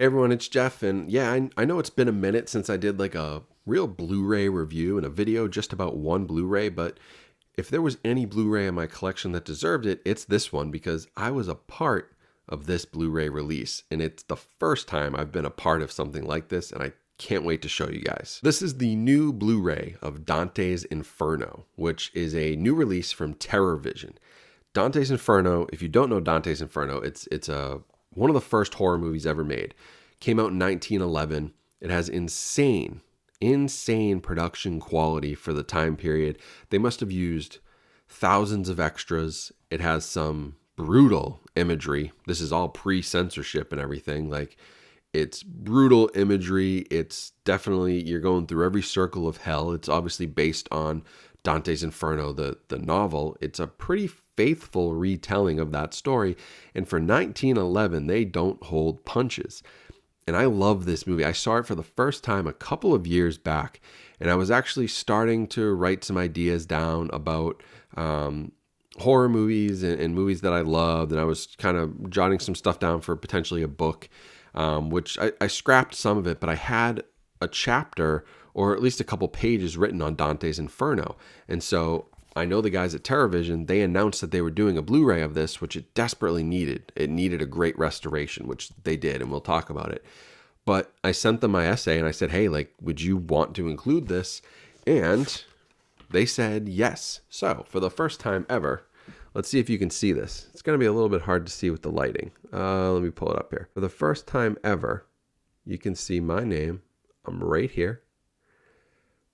Hey everyone, it's Jeff, and yeah, I know it's been a minute since I did like a real Blu-ray review and a video just about one Blu-ray, but if there was any Blu-ray in my collection that deserved it, it's this one because I was a part of this Blu-ray release, and it's the first time I've been a part of something like this, and I can't wait to show you guys. This is the new Blu-ray of Dante's Inferno, which is a new release from Terror Vision. Dante's Inferno, if you don't know Dante's Inferno, it's one of the first horror movies ever made. Came out in 1911. It has insane production quality for the time period. They must have used thousands of extras. It has some brutal imagery. This is all pre-censorship and everything. Like, it's brutal imagery. It's definitely, you're going through every circle of hell. It's obviously based on Dante's Inferno, the novel. It's a pretty faithful retelling of that story. And for 1911, they don't hold punches. And I love this movie. I saw it for the first time a couple of years back, and I was actually starting to write some ideas down about horror movies and movies that I loved, and I was kind of jotting some stuff down for potentially a book, which I scrapped some of it, but I had a chapter or at least a couple pages written on Dante's Inferno. And so I know the guys at TerrorVision, they announced that they were doing a Blu-ray of this, which it desperately needed. It needed a great restoration, which they did, and we'll talk about it. But I sent them my essay and I said, hey, like, would you want to include this? And they said yes. So for the first time ever, let's see if you can see this. It's going to be a little bit hard to see with the lighting. Let me pull it up here. For the first time ever, you can see my name. I'm right here.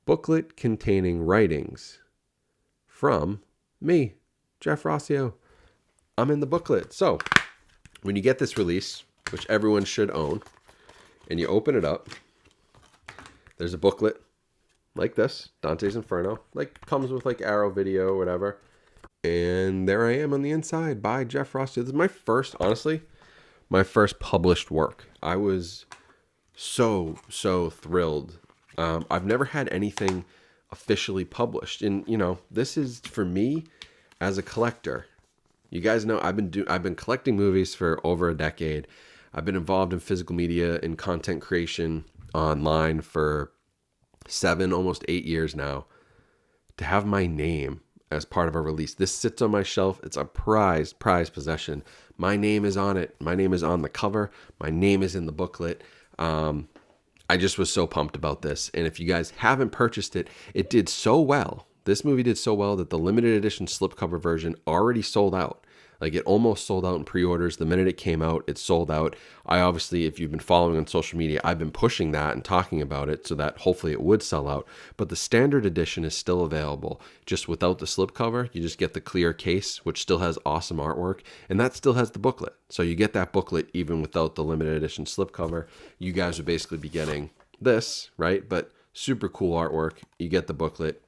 Booklet containing writings from me, Jeff Rauseo. I'm in the booklet. So when you get this release, which everyone should own, and you open it up, there's a booklet like this, Dante's Inferno, like comes with like Arrow Video or whatever. And there I am on the inside by Jeff Rauseo. This is my first, honestly, my first published work. I was so thrilled. I've never had anything officially published, and you know, this is for me as a collector. You guys know I've been collecting movies for over a decade. I've been involved in physical media and content creation online for 7, almost 8 years now. To have my name as part of a release, this sits on my shelf. It's a prized possession. My name is on it. My name is on the cover. My name is in the booklet. I just was so pumped about this. And if you guys haven't purchased it, it did so well. This movie did so well that the limited edition slipcover version already sold out. Like, it almost sold out in pre-orders. The minute it came out, it sold out. I obviously, if you've been following on social media, I've been pushing that and talking about it so that hopefully it would sell out. But the standard edition is still available. Just without the slipcover, you just get the clear case, which still has awesome artwork. And that still has the booklet. So you get that booklet even without the limited edition slipcover. You guys would basically be getting this, right? But super cool artwork. You get the booklet,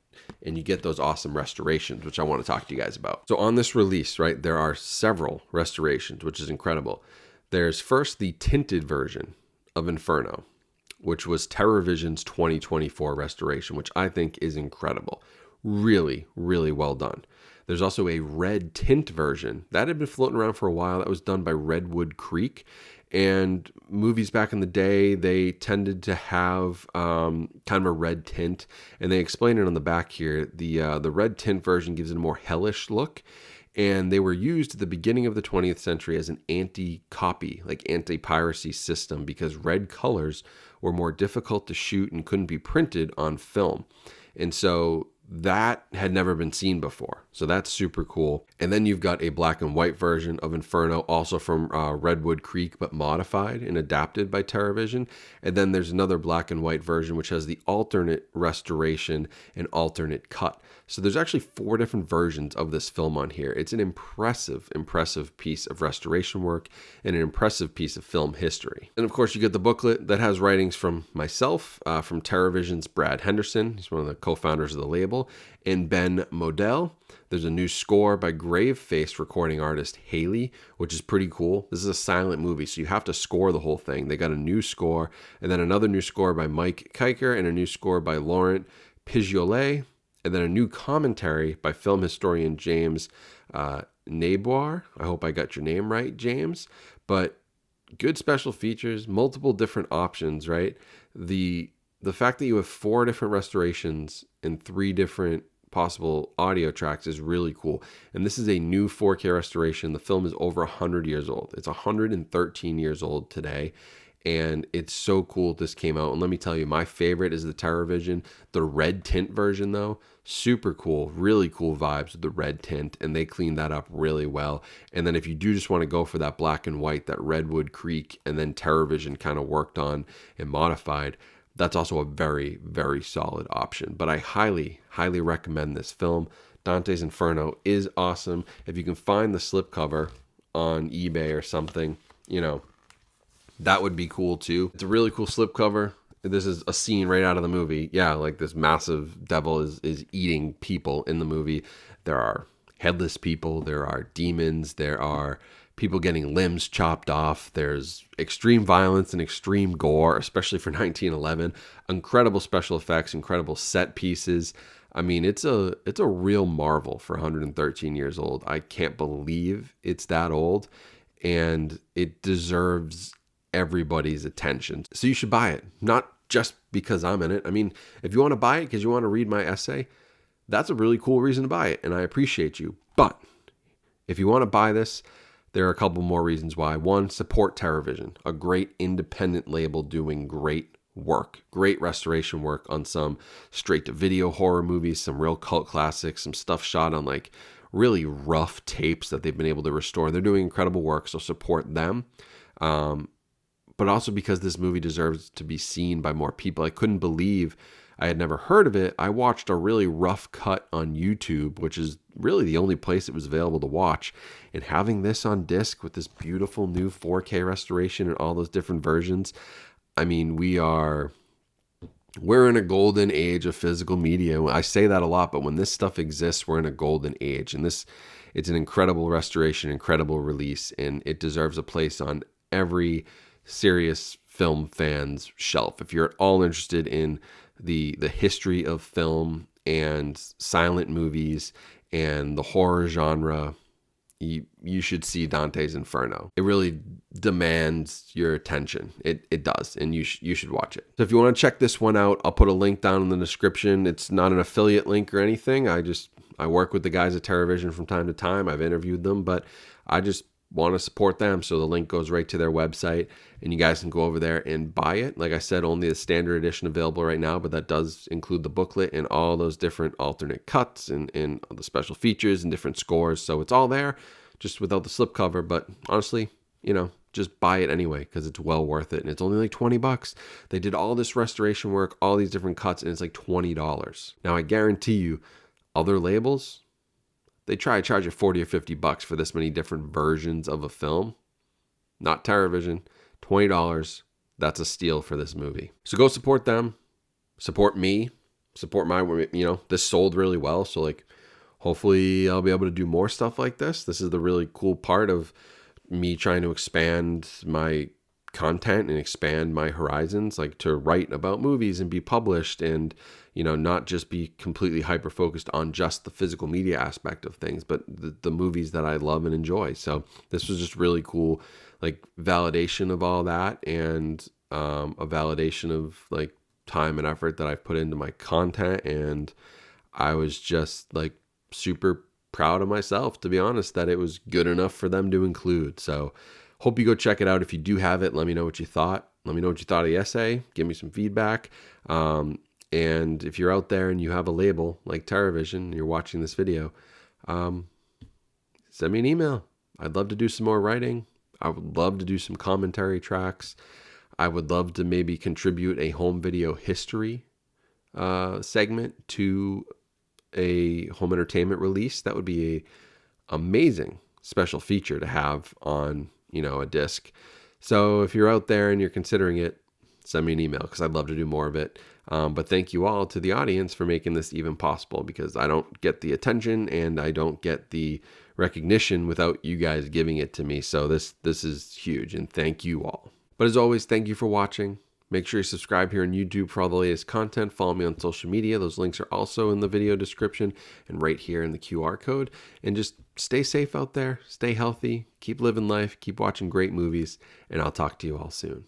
and you get those awesome restorations, which I want to talk to you guys about. So on this release, right, there are several restorations, which is incredible. There's first the tinted version of Inferno, which was TerrorVision's 2024 restoration, which I think is incredible. Really well done. There's also a red tint version that had been floating around for a while. That was done by Redwood Creek. And movies back in the day, they tended to have kind of a red tint, and they explain it on the back here. The red tint version gives it a more hellish look, and they were used at the beginning of the 20th century as an anti-copy, like anti-piracy system, because red colors were more difficult to shoot and couldn't be printed on film. And so that had never been seen before. So that's super cool. And then you've got a black and white version of Inferno, also from Redwood Creek, but modified and adapted by TerrorVision. And then there's another black and white version, which has the alternate restoration and alternate cut. So there's actually 4 different versions of this film on here. It's an impressive piece of restoration work and an impressive piece of film history. And of course, you get the booklet that has writings from myself, from TerrorVision's Brad Henderson. He's one of the co-founders of the label, and Ben Modell. There's a new score by Graveface recording artist Haley, which is pretty cool. This is a silent movie, so you have to score the whole thing. They got a new score, and then another new score by Mike Kiker, and a new score by Laurent Pigiolet, and then a new commentary by film historian James Naboir. I hope I got your name right, James. But good special features, multiple different options, right? The fact that you have 4 different restorations and 3 different possible audio tracks is really cool. And this is a new 4K restoration. The film is over 100 years old. It's 113 years old today. And it's so cool this came out. And let me tell you, my favorite is the TerraVision. The red tint version, though, super cool. Really cool vibes with the red tint. And they cleaned that up really well. And then if you do just want to go for that black and white, that Redwood Creek, and then TerraVision kind of worked on and modified, that's also a very, very solid option. But I highly, highly recommend this film. Dante's Inferno is awesome. If you can find the slipcover on eBay or something, that would be cool too. It's a really cool slipcover. This is a scene right out of the movie. Yeah, like this massive devil is eating people in the movie. There are headless people. There are demons. There are people getting limbs chopped off. There's extreme violence and extreme gore, especially for 1911. Incredible special effects, incredible set pieces. I mean, it's a real marvel for 113 years old. I can't believe it's that old, and it deserves everybody's attention. So you should buy it, not just because I'm in it. I mean, if you want to buy it because you want to read my essay, that's a really cool reason to buy it, and I appreciate you. But if you want to buy this, there are a couple more reasons why. One, support TerraVision, a great independent label doing great work, great restoration work on some straight-to-video horror movies, some real cult classics, some stuff shot on like really rough tapes that they've been able to restore. They're doing incredible work, so support them. But also because this movie deserves to be seen by more people. I couldn't believe I had never heard of it. I watched a really rough cut on YouTube, which is really the only place it was available to watch. And having this on disc with this beautiful new 4K restoration and all those different versions, I mean, we're in a golden age of physical media. I say that a lot, but when this stuff exists, we're in a golden age. And it's an incredible restoration, incredible release, and it deserves a place on every serious film fan's shelf. If you're at all interested in the history of film and silent movies and the horror genre, you should see Dante's Inferno. It really demands your attention. It does, and you should watch it. So if you want to check this one out, I'll put a link down in the description. It's not an affiliate link or anything. I work with the guys at TerraVision from time to time. I've interviewed them, but I just want to support them, so the link goes right to their website, and you guys can go over there and buy it. Like I said, only the standard edition available right now, but that does include the booklet and all those different alternate cuts and the special features and different scores. So it's all there, just without the slipcover. But honestly, just buy it anyway, because it's well worth it, and it's only like $20. They did all this restoration work, all these different cuts, and it's like $20. Now I guarantee you, other labels, they try to charge you $40 or $50 for this many different versions of a film. Not TerraVision. $20. That's a steal for this movie. So go support them. Support me. Support my, this sold really well. So like, hopefully I'll be able to do more stuff like this. This is the really cool part of me trying to expand my content and expand my horizons, like to write about movies and be published and, not just be completely hyper focused on just the physical media aspect of things, but the movies that I love and enjoy. So this was just really cool, like validation of all that, and a validation of like time and effort that I've put into my content. And I was just like super proud of myself, to be honest, that it was good enough for them to include. So hope you go check it out. If you do have it, let me know what you thought. Let me know what you thought of the essay. Give me some feedback. And if you're out there and you have a label like TerraVision and you're watching this video, send me an email. I'd love to do some more writing. I would love to do some commentary tracks. I would love to maybe contribute a home video history segment to a home entertainment release. That would be an amazing special feature to have on, a disc. So if you're out there and you're considering it, send me an email, because I'd love to do more of it. But thank you all to the audience for making this even possible, because I don't get the attention and I don't get the recognition without you guys giving it to me. So this is huge, and thank you all. But as always, thank you for watching. Make sure you subscribe here on YouTube for all the latest content. Follow me on social media. Those links are also in the video description and right here in the QR code. And just stay safe out there, stay healthy, keep living life, keep watching great movies, and I'll talk to you all soon.